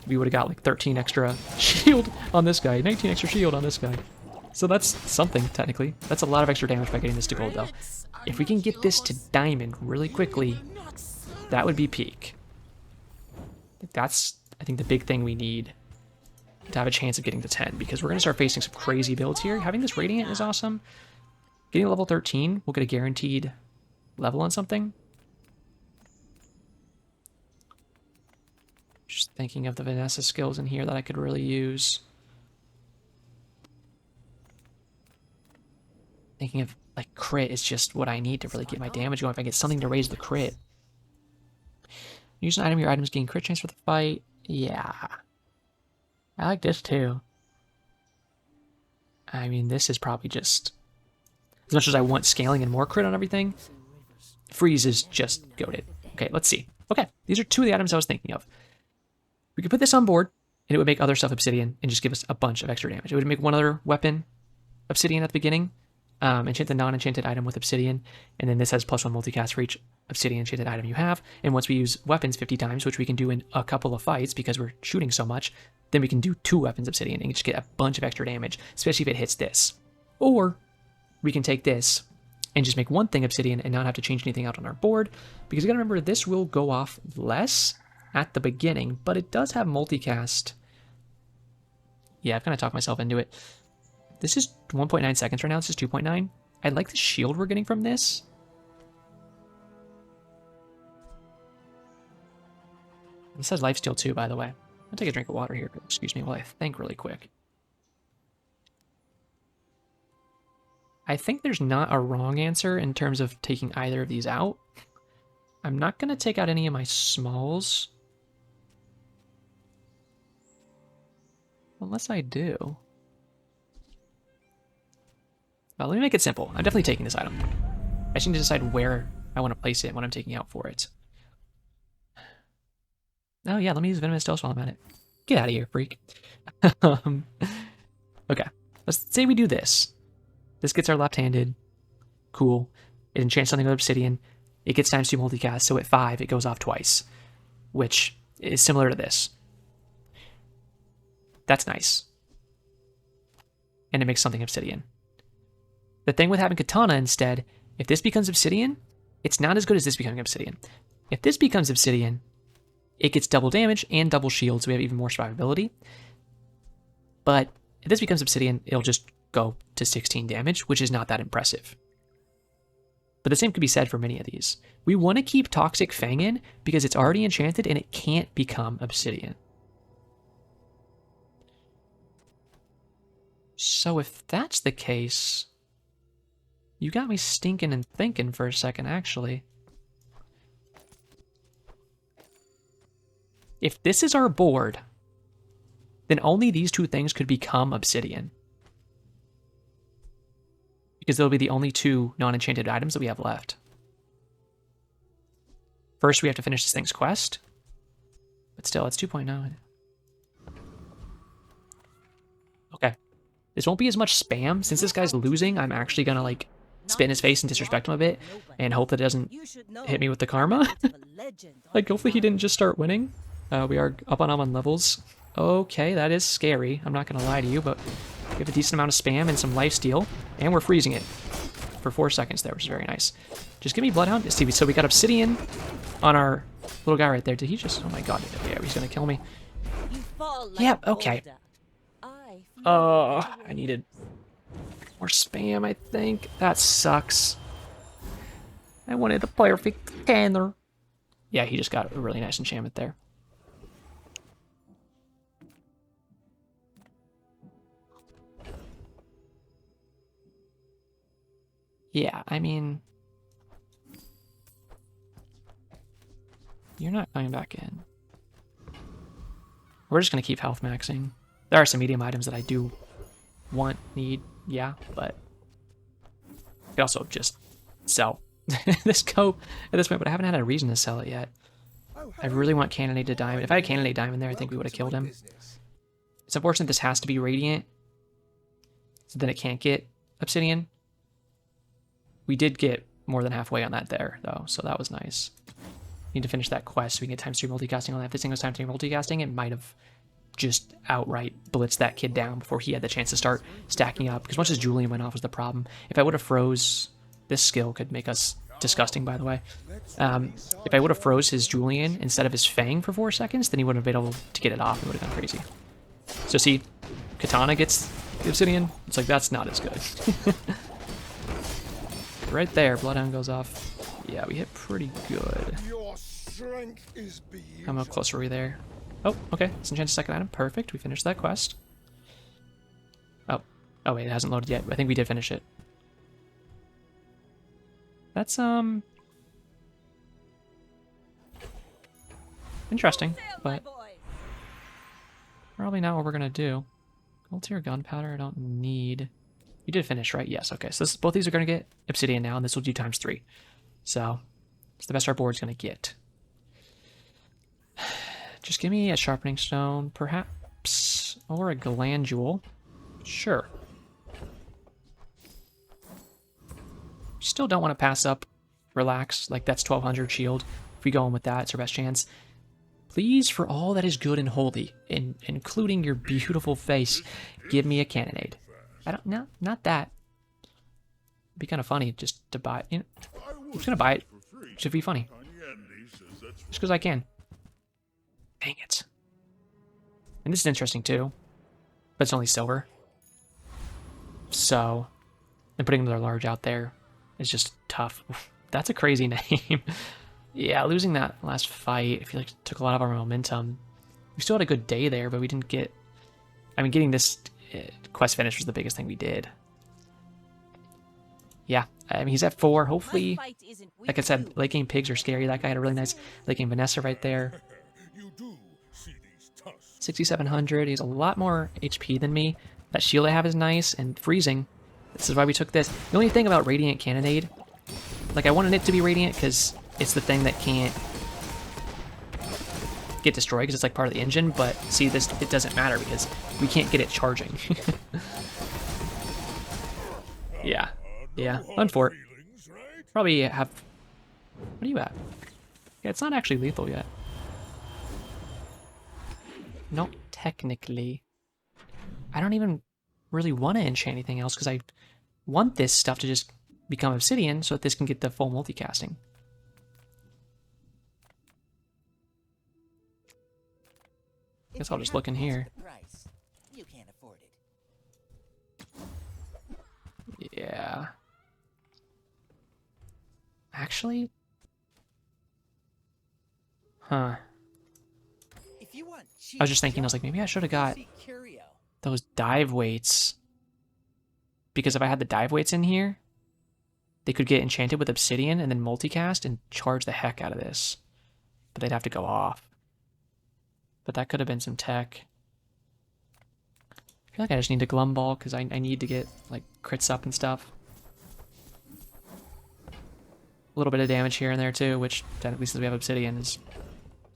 we would have got like 13 extra shield on this guy, 19 extra shield on this guy. So that's something, technically. That's a lot of extra damage by getting this to gold, though. If we can get this to diamond really quickly, that would be peak. That's, I think, the big thing we need to have a chance of getting to 10, because we're going to start facing some crazy builds here. Having this Radiant is awesome. Getting level 13, we'll get a guaranteed level on something. Just thinking of the Vanessa skills in here that I could really use. Thinking of, like, crit is just what I need to really get my damage going. If I get something to raise the crit. Use an item, your items gain crit chance for the fight. Yeah. I like this too. I mean, this is probably just... As much as I want scaling and more crit on everything, freeze is just goated. Okay, let's see. Okay, these are two of the items I was thinking of. We could put this on board, and it would make other stuff obsidian, and just give us a bunch of extra damage. It would make one other weapon obsidian at the beginning. Enchant the non-enchanted item with obsidian, and then this has +1 multicast for each obsidian enchanted item you have. And once we use weapons 50 times, which we can do in a couple of fights because we're shooting so much, then we can do 2 weapons obsidian and just get a bunch of extra damage, especially if it hits this. Or we can take this and just make one thing obsidian and not have to change anything out on our board, because you gotta remember this will go off less at the beginning, but it does have multicast. Yeah, I've kind of talked myself into it. This is 1.9 seconds right now. This is 2.9. I like the shield we're getting from this. This has lifesteal too, by the way. I'll take a drink of water here. Excuse me while I think really quick. I think there's not a wrong answer in terms of taking either of these out. I'm not going to take out any of my smalls. Unless I do. Well, let me make it simple. I'm definitely taking this item. I just need to decide where I want to place it when I'm taking out for it. Oh yeah, let me use Venomous Dose while I'm at it. Get out of here, freak. Okay, let's say we do this. This gets our left-handed. Cool. It enchants something with obsidian. It gets ×2 multicast, so at 5 it goes off twice, which is similar to this. That's nice. And it makes something obsidian. The thing with having Katana instead, if this becomes obsidian, it's not as good as this becoming obsidian. If this becomes obsidian, it gets double damage and double shield, so we have even more survivability. But if this becomes obsidian, it'll just go to 16 damage, which is not that impressive. But the same could be said for many of these. We want to keep Toxic Fang in because it's already enchanted and it can't become obsidian. So if that's the case... You got me stinking and thinking for a second, actually. If this is our board, then only these 2 things could become obsidian. Because they'll be the only 2 non-enchanted items that we have left. First, we have to finish this thing's quest. But still, it's 2.9. Okay. This won't be as much spam. Since this guy's losing, I'm actually gonna, like, spit in his face and disrespect him a bit, and hope that it doesn't hit me with the karma. Like, hopefully he didn't just start winning. We are up on him on levels. Okay, that is scary. I'm not going to lie to you, but we have a decent amount of spam and some lifesteal, and we're freezing it for 4 seconds there, which is very nice. Just give me Bloodhound. So we got Obsidian on our little guy right there. Did he just... Oh my god, yeah, he's going to kill me. Yeah, okay. I needed... more spam, I think. That sucks. I wanted the perfect scanner. Yeah, he just got a really nice enchantment there. Yeah, I mean... You're not coming back in. We're just going to keep health maxing. There are some medium items that I do want, need, yeah, but I could also just sell this coat at this point, but I haven't had a reason to sell it yet. I really want Cannonade to Diamond. If I had Cannonade Diamond there, I think we would have killed him. It's unfortunate this has to be Radiant, so then it can't get Obsidian. We did get more than halfway on that there, though, so that was nice. Need to finish that quest so we can get times 3 multicasting on that. If this thing was times 3 multicasting, it might have just outright blitzed that kid down before he had the chance to start stacking up, because once his Julian went off was the problem. If I would have froze, this skill could make us disgusting, by the way. If I would have froze his Julian instead of his Fang for 4 seconds, then he wouldn't have been able to get it off. It would have gone crazy. So see, Katana gets the Obsidian. It's like, that's not as good. Right there, Bloodhound goes off. Yeah, we hit pretty good. How close are we there? Oh, okay. Disenchant second item. Perfect. We finished that quest. Oh. Oh, wait. It hasn't loaded yet. I think we did finish it. That's, interesting, but probably not what we're going to do. Gold tier gunpowder I don't need. You did finish, right? Yes, okay. So both these are going to get Obsidian now, and this will do times 3. So it's the best our board's going to get. Just give me a sharpening stone, perhaps, or a glandule. Sure. Still don't want to pass up Relax. Like, that's 1200 shield. If we go in with that, it's our best chance. Please, for all that is good and holy, including your beautiful face, give me a Cannonade. I don't, no, not that. It'd be kind of funny just to buy it. You know, I'm just going to buy it. It should be funny. Just because I can. Dang it. And this is interesting too, but it's only silver. So, and putting another large out there is just tough. That's a crazy name. Yeah, losing that last fight, I feel like it took a lot of our momentum. We still had a good day there, but we didn't get... I mean, getting this quest finish was the biggest thing we did. Yeah, I mean, he's at 4. Hopefully, like I said, late game pigs are scary. That guy had a really nice late game Vanessa right there. 6,700. He has a lot more HP than me. That shield I have is nice, and freezing. This is why we took this. The only thing about Radiant Cannonade, like, I wanted it to be Radiant because it's the thing that can't get destroyed because it's like part of the engine, but see, this, it doesn't matter because we can't get it charging. Yeah, unfort. Probably have... What are you at? Yeah, it's not actually lethal yet. Not technically. I don't even really want to enchant anything else because I want this stuff to just become obsidian so that this can get the full multicasting. Guess I'll just look in here. You can't afford it. Yeah. Actually? Huh. If you want I was just thinking, I was like, maybe I should have got those dive weights. Because if I had the dive weights in here, they could get enchanted with obsidian and then multicast and charge the heck out of this. But they'd have to go off. But that could have been some tech. I feel like I just need a glum ball because I need to get like crits up and stuff. A little bit of damage here and there too, which technically since we have obsidian is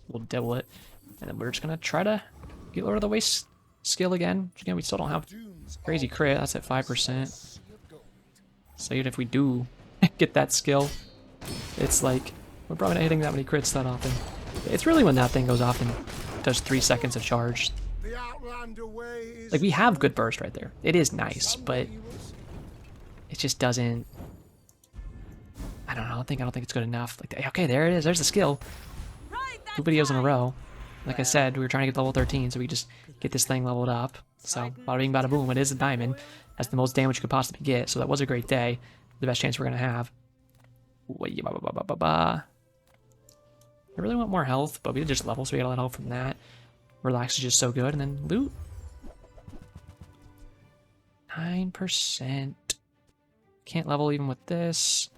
we'll double it. And then we're just gonna try to get Lord of the Waste skill again. Which again, we still don't have crazy crit. That's at 5%. So even if we do get that skill, it's like we're probably not hitting that many crits that often. It's really when that thing goes off and does 3 seconds of charge. Like, we have good burst right there. It is nice, but it just doesn't... I don't know. I don't think it's good enough. Like, okay, there it is. There's the skill. 2 videos in a row. Like I said, we were trying to get level 13, so we just get this thing leveled up. So, bada bing, bada boom. It is a diamond. That's the most damage you could possibly get. So that was a great day. The best chance we're gonna have. I really want more health, but we did just level, so we got a lot of health from that. Relax is just so good, and then loot. 9%. Can't level even with this.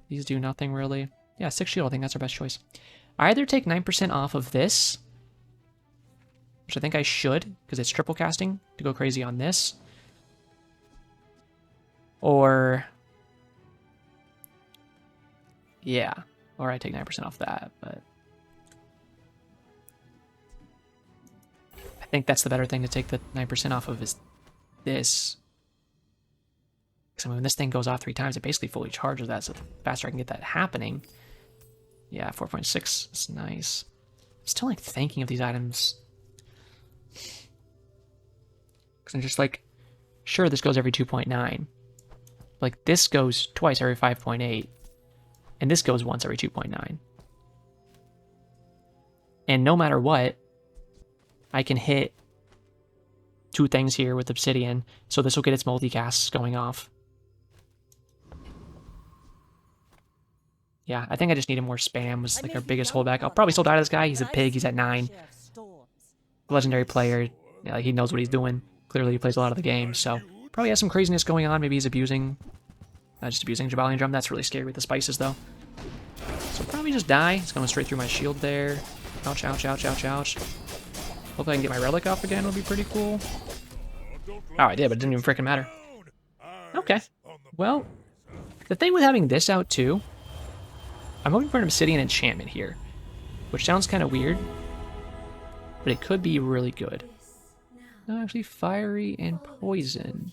These do nothing really. Yeah, 6 shield, I think that's our best choice. I either take 9% off of this, which I think I should, because it's triple casting to go crazy on this. Or, yeah, or I take 9% off that, but I think that's the better thing to take the 9% off of is this. Because I mean, when this thing goes off 3 times, it basically fully charges that, so the faster I can get that happening. Yeah, 4.6 is nice. I'm still like thinking of these items. Because I'm just like, sure, this goes every 2.9. Like, this goes twice every 5.8. And this goes once every 2.9. And no matter what, I can hit 2 things here with Obsidian. So this will get its multicasts going off. Yeah, I think I just needed more spam was like our biggest holdback. I'll probably still die to this guy. He's a pig. He's at 9. Legendary player. Yeah, like he knows what he's doing. Clearly he plays a lot of the game, so probably has some craziness going on. Maybe he's abusing, just abusing Jabalian Drum. That's really scary with the spices, though. So probably just die. It's going straight through my shield there. Ouch, ouch, ouch, ouch, ouch. Hopefully I can get my relic off again. It'll be pretty cool. Oh, I did, but it didn't even freaking matter. Okay. Well, the thing with having this out, too, I'm hoping for an Obsidian enchantment here, which sounds kind of weird, but it could be really good. No, actually, fiery and poison.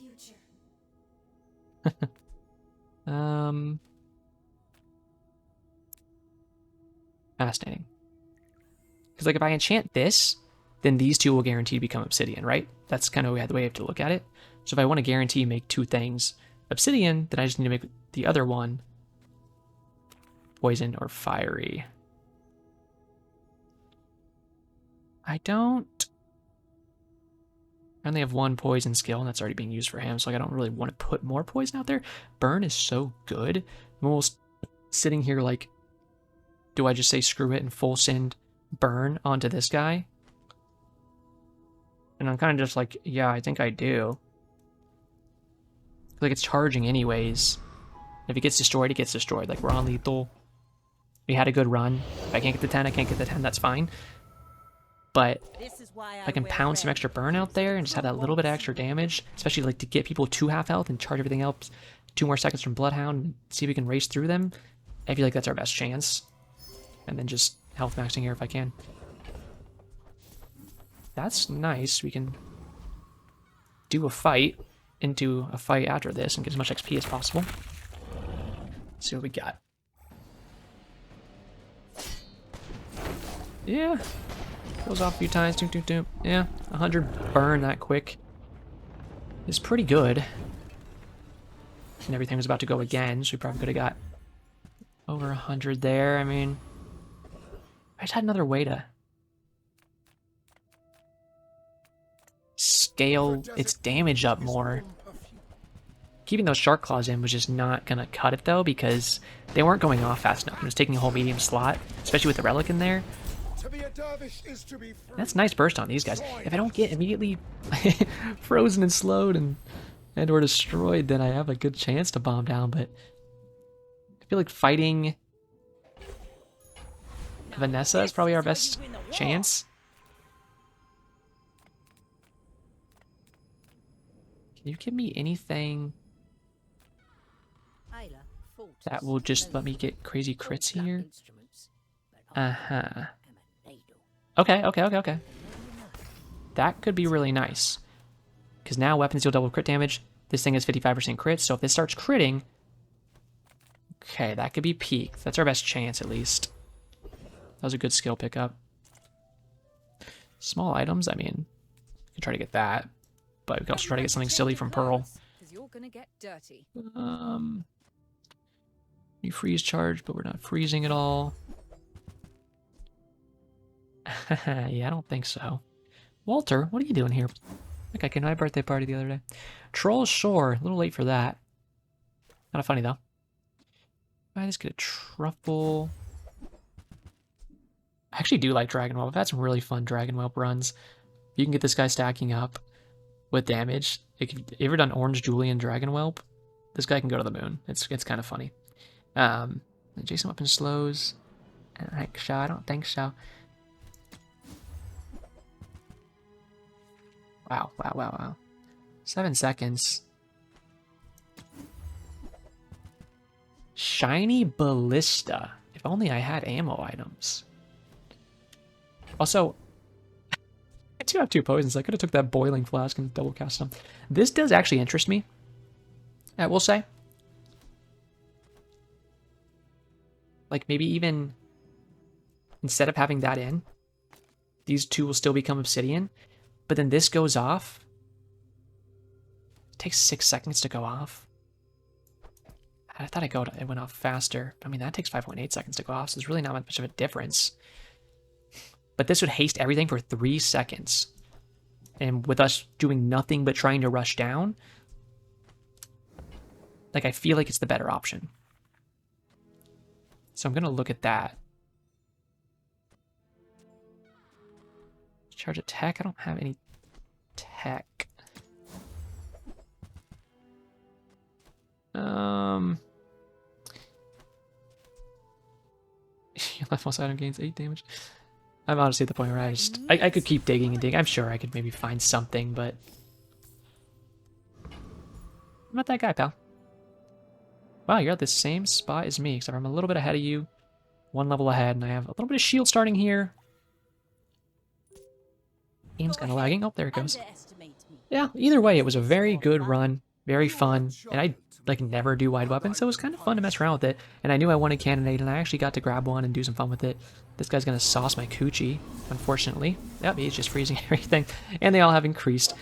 Fascinating. Because, like, if I enchant this, then these 2 will guarantee to become Obsidian, right? That's kind of the way I have to look at it. So if I want to guarantee make 2 things Obsidian, then I just need to make the other one poison or fiery. I only have 1 poison skill, and that's already being used for him, so like, I don't really want to put more poison out there. Burn is so good. I'm almost sitting here like, do I just say screw it and full send burn onto this guy? And I'm kind of just like, yeah, I think I do. Like, it's charging anyways. If it gets destroyed, it gets destroyed. Like, we're on lethal. We had a good run. If I can't get the 10, I can't get the 10, that's fine. But if I can pound some extra burn out there and just have that little bit of extra damage, especially like to get people to half health and charge everything else 2 more seconds from Bloodhound and see if we can race through them, I feel like that's our best chance. And then just health maxing here if I can. That's nice. We can do a fight into a fight after this and get as much XP as possible. Let's see what we got. Yeah. Goes off a few times. Doom, doom, doom. Yeah, 100 burn that quick is pretty good. And everything was about to go again, so we probably could have got over 100 there. I mean, I just had another way to scale its damage up more. Keeping those shark claws in was just not gonna cut it though, because they weren't going off fast enough. It was taking a whole medium slot, especially with the relic in there. That's nice burst on these guys. If I don't get immediately frozen and slowed and or destroyed, then I have a good chance to bomb down, but I feel like fighting Vanessa is probably our best chance. Can you give me anything that will just let me get crazy crits here? Uh-huh. Okay. That could be really nice. Because now weapons deal double crit damage. This thing has 55% crit, so if this starts critting... Okay, that could be peak. That's our best chance, at least. That was a good skill pickup. Small items, I mean, we can try to get that. But we can also try to get something silly from Pearl. We freeze charge, but we're not freezing at all. Yeah, I don't think so. Walter, what are you doing here? Like I came to my birthday party the other day. Troll Shore, a little late for that. Kind of funny though. I just get a truffle. I actually do like Dragon Whelp. I've had some really fun Dragon Whelp runs. You can get this guy stacking up with damage. You ever done Orange Julian Dragon Whelp? This guy can go to the moon. It's kind of funny. Jason weapon slows. I don't think so. Wow, wow, wow, wow. 7 seconds. Shiny Ballista. If only I had ammo items. Also, I do have 2 poisons. I could have took that boiling flask and double cast them. This does actually interest me, I will say. Like, maybe even instead of having that in, these 2 will still become obsidian, but then this goes off. It takes 6 seconds to go off. I thought it went off faster. I mean, that takes 5.8 seconds to go off, so there's really not much of a difference. But this would haste everything for 3 seconds. And with us doing nothing but trying to rush down, like, I feel like it's the better option. So I'm going to look at that. Charge a tech? I don't have any tech. Your left mouse item gains 8 damage. I'm honestly at the point where I could keep digging and digging. I'm sure I could maybe find something, but I'm not that guy, pal. Wow, you're at the same spot as me, except I'm a little bit ahead of you. 1 level ahead, and I have a little bit of shield starting here. Aim's kind of lagging. Oh, there it goes. Yeah, either way, it was a very good run. Very fun. And I, like, never do wide weapons, so it was kind of fun to mess around with it. And I knew I wanted cannonade, and I actually got to grab one and do some fun with it. This guy's gonna sauce my coochie, unfortunately. Yep, he's just freezing everything. And they all have increased.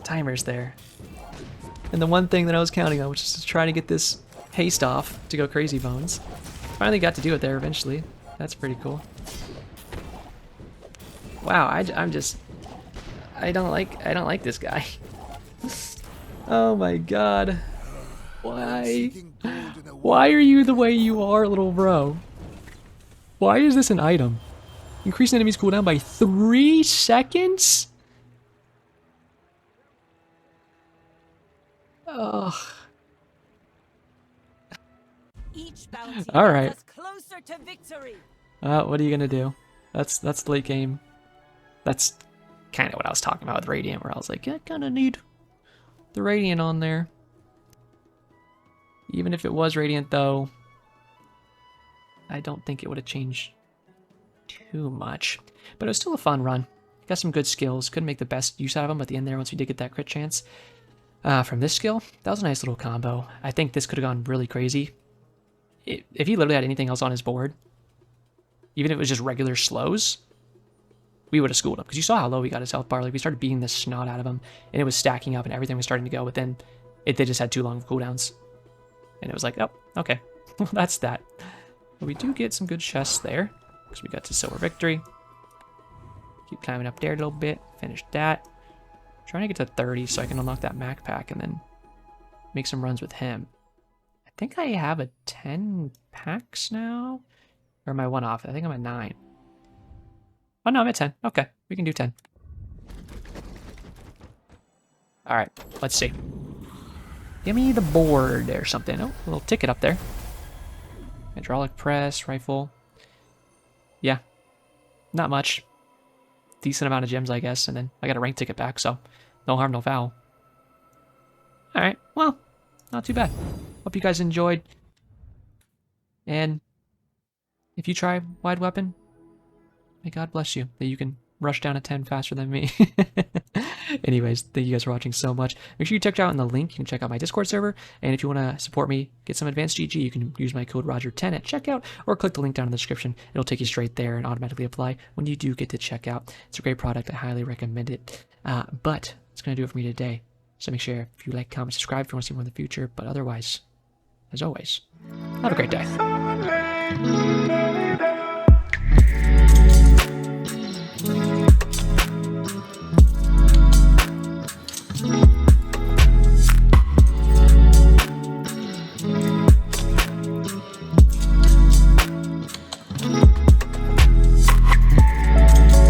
Timers there. And the one thing that I was counting on, which is to try to get this haste off to go crazy bones. Finally got to do it there eventually. That's pretty cool. Wow, I'm just... I don't like this guy. Oh my god. Why? Why are you the way you are, little bro? Why is this an item? Increase enemies cooldown by 3 seconds? Ugh. All right. Closer to victory. What are you gonna do? That's late game. That's kind of what I was talking about with Radiant, where I was like, I kind of need the Radiant on there. Even if it was Radiant, though, I don't think it would have changed too much. But it was still a fun run. Got some good skills. Couldn't make the best use out of them at the end there once we did get that crit chance. From this skill, that was a nice little combo. I think this could have gone really crazy. If he literally had anything else on his board, even if it was just regular slows, we would have schooled him. Because you saw how low we got his health bar. Like, we started beating the snot out of him, and it was stacking up, and everything was starting to go. But then they just had too long of cooldowns. And it was like, oh, okay. Well, that's that. But we do get some good chests there, because we got to Silver Victory. Keep climbing up there a little bit. Finish that. Trying to get to 30 so I can unlock that Mac pack and then make some runs with him. I think I have a 10 packs now. Or am I 1 off? I think I'm at 9. Oh no, I'm at 10. Okay, we can do 10. Alright, let's see. Give me the board or something. Oh, a little ticket up there. Hydraulic press, rifle. Yeah, not much. Decent amount of gems, I guess, and then I got a rank ticket back, so no harm, no foul. Alright, well, not too bad. Hope you guys enjoyed. And if you try wide weapon, may God bless you that you can rush down a 10 faster than me. Anyways, thank you guys for watching so much. Make sure you check out in the link. You can check out my Discord server. And if you want to support me, get some advanced GG, you can use my code Roger10 at checkout or click the link down in the description. It'll take you straight there and automatically apply when you do get to checkout. It's a great product. I highly recommend it. But it's going to do it for me today. So make sure if you like, comment, subscribe if you want to see more in the future. But otherwise, as always, have a great day.